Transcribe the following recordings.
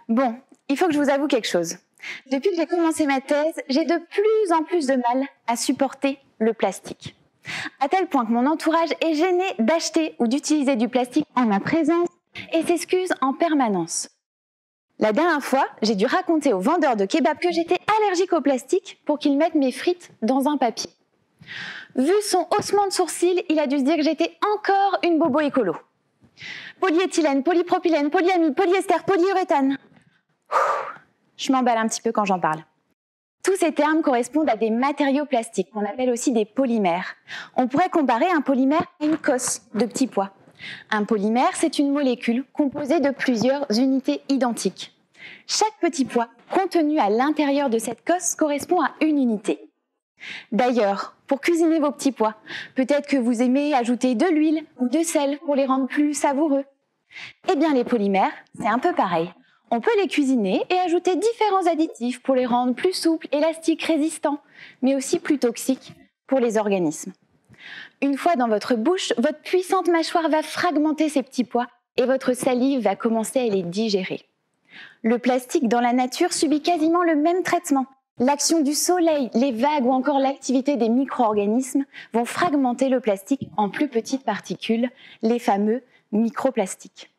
Bon, il faut que je vous avoue quelque chose. Depuis que j'ai commencé ma thèse, j'ai de plus en plus de mal à supporter le plastique. À tel point que mon entourage est gêné d'acheter ou d'utiliser du plastique en ma présence et s'excuse en permanence. La dernière fois, j'ai dû raconter au vendeur de kebab que j'étais allergique au plastique pour qu'il mette mes frites dans un papier. Vu son haussement de sourcils, il a dû se dire que j'étais encore une bobo écolo. Polyéthylène, polypropylène, polyamide, polyester, polyuréthane. Je m'emballe un petit peu quand j'en parle. Tous ces termes correspondent à des matériaux plastiques, qu'on appelle aussi des polymères. On pourrait comparer un polymère à une cosse de petits pois. Un polymère, c'est une molécule composée de plusieurs unités identiques. Chaque petit pois contenu à l'intérieur de cette cosse correspond à une unité. D'ailleurs, pour cuisiner vos petits pois, peut-être que vous aimez ajouter de l'huile ou de sel pour les rendre plus savoureux. Eh bien, les polymères, c'est un peu pareil. On peut les cuisiner et ajouter différents additifs pour les rendre plus souples, élastiques, résistants, mais aussi plus toxiques pour les organismes. Une fois dans votre bouche, votre puissante mâchoire va fragmenter ces petits pois et votre salive va commencer à les digérer. Le plastique dans la nature subit quasiment le même traitement. L'action du soleil, les vagues ou encore l'activité des micro-organismes vont fragmenter le plastique en plus petites particules, les fameux microplastiques.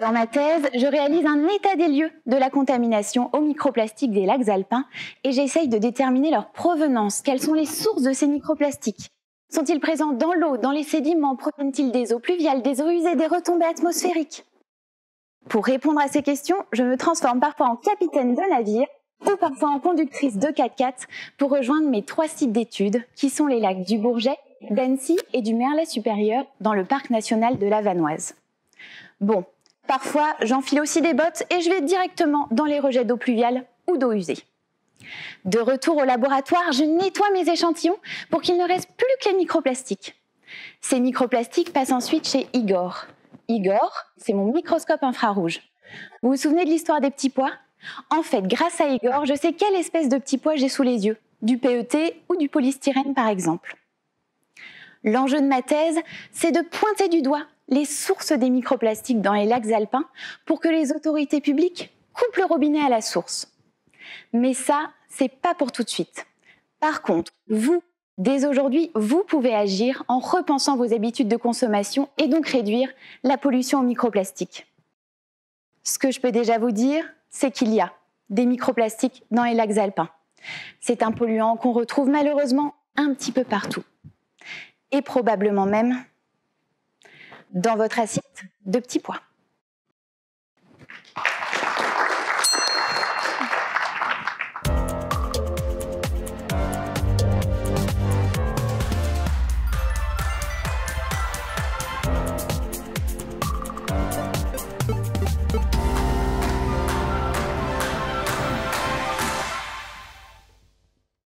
Dans ma thèse, je réalise un état des lieux de la contamination aux microplastiques des lacs alpins et j'essaye de déterminer leur provenance. Quelles sont les sources de ces microplastiques? Sont-ils présents dans l'eau, dans les sédiments? Proviennent-ils des eaux pluviales, des eaux usées, des retombées atmosphériques? Pour répondre à ces questions, je me transforme parfois en capitaine de navire ou parfois en conductrice de 4x4 pour rejoindre mes 3 sites d'études qui sont les lacs du Bourget, d'Annecy et du Merlet supérieur dans le parc national de la Vanoise. Bon, parfois j'enfile aussi des bottes et je vais directement dans les rejets d'eau pluviale ou d'eau usée. De retour au laboratoire, je nettoie mes échantillons pour qu'il ne reste plus que les microplastiques. Ces microplastiques passent ensuite chez Igor. Igor, c'est mon microscope infrarouge. Vous vous souvenez de l'histoire des petits pois? En fait, grâce à Igor, je sais quelle espèce de petits pois j'ai sous les yeux, du PET ou du polystyrène par exemple. L'enjeu de ma thèse, c'est de pointer du doigt les sources des microplastiques dans les lacs alpins pour que les autorités publiques coupent le robinet à la source. Mais ça, c'est pas pour tout de suite. Par contre, vous, dès aujourd'hui, vous pouvez agir en repensant vos habitudes de consommation et donc réduire la pollution aux microplastiques. Ce que je peux déjà vous dire, c'est qu'il y a des microplastiques dans les lacs alpins. C'est un polluant qu'on retrouve malheureusement un petit peu partout. Et probablement même dans votre assiette de petits pois.